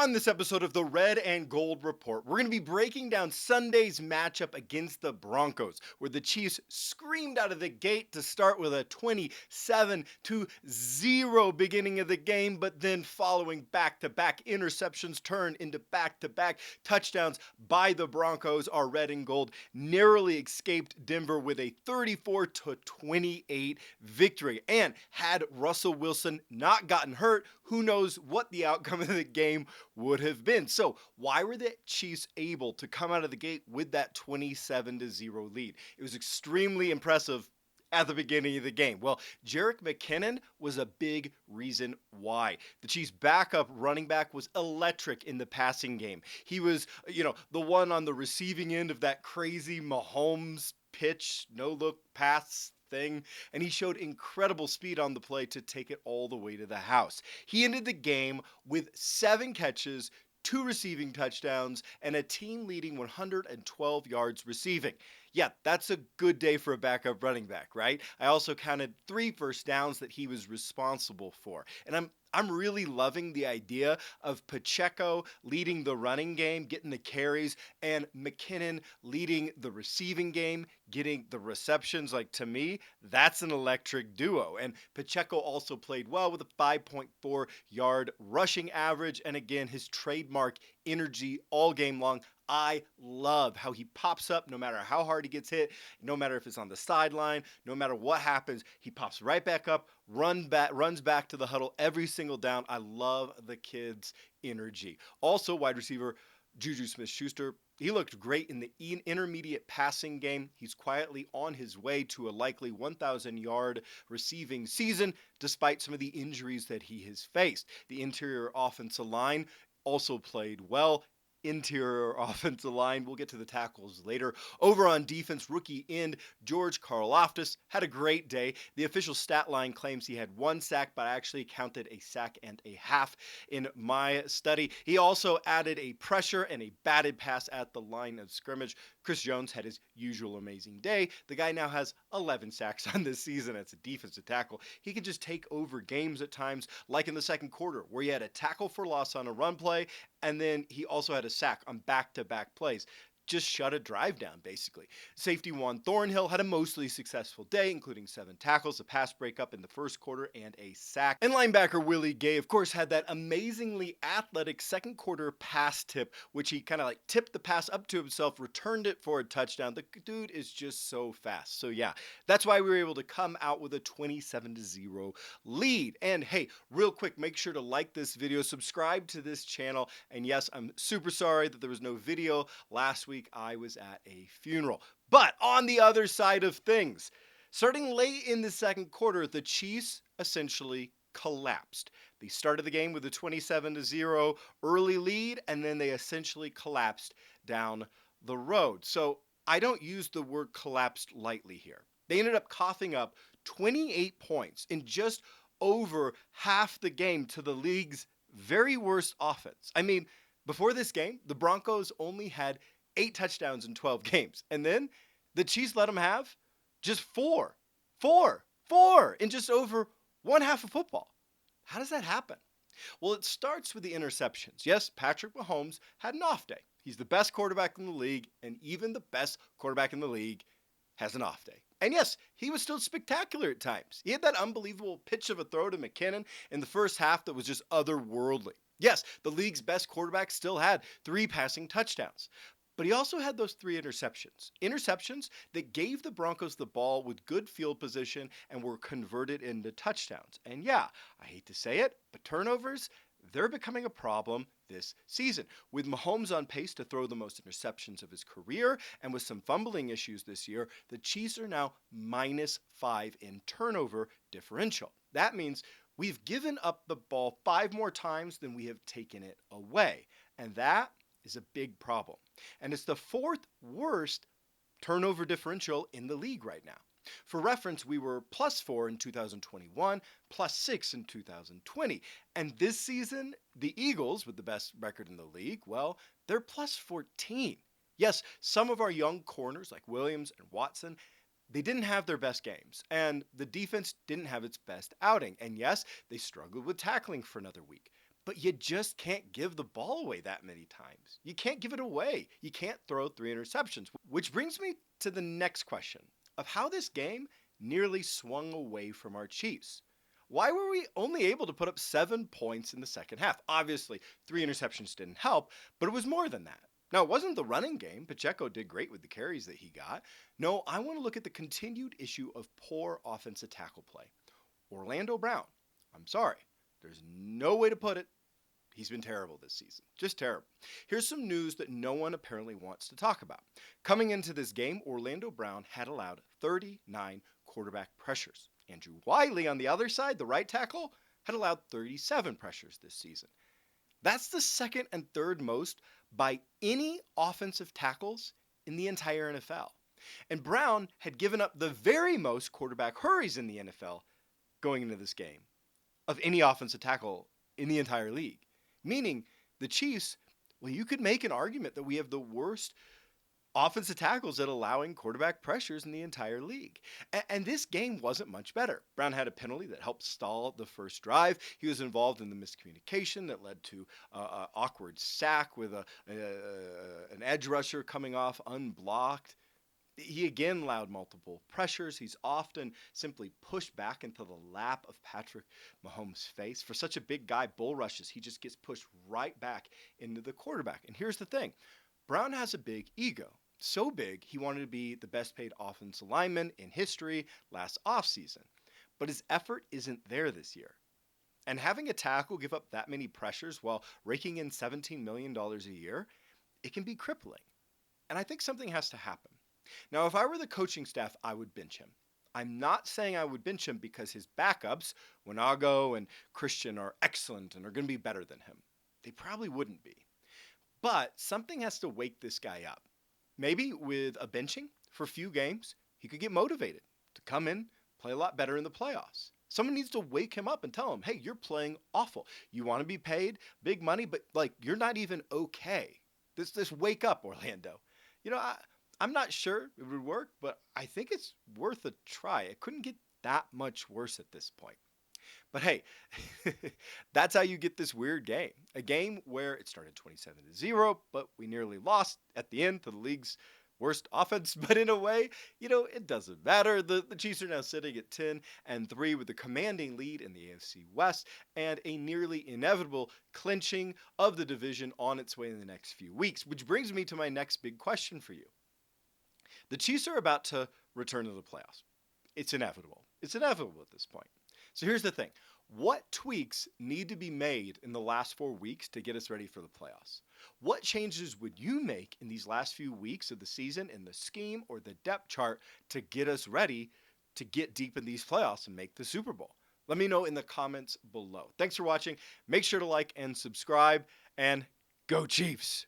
On this episode of the Red and Gold Report, we're going to be breaking down Sunday's matchup against the Broncos, where the Chiefs screamed out of the gate to start with a 27-0 beginning of the game, but then following back-to-back interceptions turned into back-to-back touchdowns by the Broncos. Our Red and Gold narrowly escaped Denver with a 34-28 victory. And had Russell Wilson not gotten hurt, who knows what the outcome of the game would have been. So why were the Chiefs able to come out of the gate with that 27-0 lead? It was extremely impressive at the beginning of the game. Well, Jerick McKinnon was a big reason why. The Chiefs' backup running back was electric in the passing game. He was, the one on the receiving end of that crazy Mahomes pitch, no-look pass thing, and he showed incredible speed on the play to take it all the way to the house. He ended the game with 7 catches, 2 receiving touchdowns, and a team leading 112 yards receiving. Yeah, that's a good day for a backup running back, right? I also counted 3 first downs that he was responsible for. And I'm really loving the idea of Pacheco leading the running game, getting the carries, and McKinnon leading the receiving game, getting the receptions. Like, to me, that's an electric duo. And Pacheco also played well with a 5.4 yard rushing average. And again, his trademark energy all game long. I love how he pops up no matter how hard he gets hit, no matter if it's on the sideline, no matter what happens, he pops right back up, runs back to the huddle every single down. I love the kid's energy. Also, wide receiver Juju Smith-Schuster, he looked great in the intermediate passing game. He's quietly on his way to a likely 1,000-yard receiving season, despite some of the injuries that he has faced. The interior offensive line also played well. Interior offensive line. We'll get to the tackles later. Over on defense, rookie end George Karlaftis had a great day. The official stat line claims he had 1 sack, but I actually counted a sack and a half in my study. He also added a pressure and a batted pass at the line of scrimmage. Chris Jones had his usual amazing day. The guy now has 11 sacks on this season as a defensive tackle. He can just take over games at times, like in the second quarter, where he had a tackle for loss on a run play, and then he also had a sack on back-to-back plays. Just shut a drive down, basically. Safety Juan Thornhill had a mostly successful day, including 7 tackles, a pass breakup in the first quarter, and a sack. And linebacker Willie Gay, of course, had that amazingly athletic second quarter pass tip, which he kind of tipped the pass up to himself, returned it for a touchdown. The dude is just so fast. So yeah, that's why we were able to come out with a 27-0 lead. And hey, real quick, make sure to like this video, subscribe to this channel, and yes, I'm super sorry that there was no video last week. I was at a funeral. But on the other side of things, starting late in the second quarter, the Chiefs essentially collapsed. They started the game with a 27-0 early lead, and then they essentially collapsed down the road. So I don't use the word collapsed lightly here. They ended up coughing up 28 points in just over half the game to the league's very worst offense. I mean, before this game, the Broncos only had 8 touchdowns in 12 games. And then the Chiefs let them have just 4 in just over one half of football. How does that happen? Well, it starts with the interceptions. Yes, Patrick Mahomes had an off day. He's the best quarterback in the league, and even the best quarterback in the league has an off day. And yes, he was still spectacular at times. He had that unbelievable pitch of a throw to McKinnon in the first half that was just otherworldly. Yes, the league's best quarterback still had 3 passing touchdowns. But he also had those 3 interceptions. Interceptions that gave the Broncos the ball with good field position and were converted into touchdowns. And yeah, I hate to say it, but turnovers, they're becoming a problem this season. With Mahomes on pace to throw the most interceptions of his career and with some fumbling issues this year, the Chiefs are now -5 in turnover differential. That means we've given up the ball 5 more times than we have taken it away. And that is a big problem. And it's the 4th worst turnover differential in the league right now. For reference, we were +4 in 2021, +6 in 2020. And this season, the Eagles, with the best record in the league, well, they're +14. Yes, some of our young corners like Williams and Watson, they didn't have their best games, and the defense didn't have its best outing. And yes, they struggled with tackling for another week. but you just can't give the ball away that many times. You can't give it away. You can't throw 3 interceptions. Which brings me to the next question of how this game nearly swung away from our Chiefs. Why were we only able to put up 7 points in the second half? Obviously, 3 interceptions didn't help, but it was more than that. Now, it wasn't the running game. Pacheco did great with the carries that he got. No, I want to look at the continued issue of poor offensive tackle play. Orlando Brown, I'm sorry, there's no way to put it. He's been terrible this season. Just terrible. Here's some news that no one apparently wants to talk about. Coming into this game, Orlando Brown had allowed 39 quarterback pressures. Andrew Wiley on the other side, the right tackle, had allowed 37 pressures this season. That's the second and third most by any offensive tackles in the entire NFL. And Brown had given up the very most quarterback hurries in the NFL going into this game of any offensive tackle in the entire league. Meaning the Chiefs, well, you could make an argument that we have the worst offensive tackles at allowing quarterback pressures in the entire league. And this game wasn't much better. Brown had a penalty that helped stall the first drive. He was involved in the miscommunication that led to an awkward sack with an edge rusher coming off unblocked. He again allowed multiple pressures. He's often simply pushed back into the lap of Patrick Mahomes' face. For such a big guy, bull rushes, he just gets pushed right back into the quarterback. And here's the thing. Brown has a big ego. So big, he wanted to be the best paid offensive lineman in history last offseason. But his effort isn't there this year. And having a tackle give up that many pressures while raking in $17 million a year, it can be crippling. And I think something has to happen. Now, if I were the coaching staff, I would bench him. I'm not saying I would bench him because his backups, Wanago and Christian, are excellent and are going to be better than him. They probably wouldn't be. But something has to wake this guy up. Maybe with a benching for a few games, he could get motivated to come in, play a lot better in the playoffs. Someone needs to wake him up and tell him, hey, you're playing awful. You want to be paid big money, but you're not even okay. This wake up, Orlando. I'm not sure it would work, but I think it's worth a try. It couldn't get that much worse at this point. But hey, that's how you get this weird game. A game where it started 27-0, but we nearly lost at the end to the league's worst offense. But in a way, it doesn't matter. The Chiefs are now sitting at 10-3 with a commanding lead in the AFC West and a nearly inevitable clinching of the division on its way in the next few weeks. Which brings me to my next big question for you. The Chiefs are about to return to the playoffs. It's inevitable. It's inevitable at this point. So here's the thing. What tweaks need to be made in the last 4 weeks to get us ready for the playoffs? What changes would you make in these last few weeks of the season in the scheme or the depth chart to get us ready to get deep in these playoffs and make the Super Bowl? Let me know in the comments below. Thanks for watching. Make sure to like and subscribe, and go Chiefs!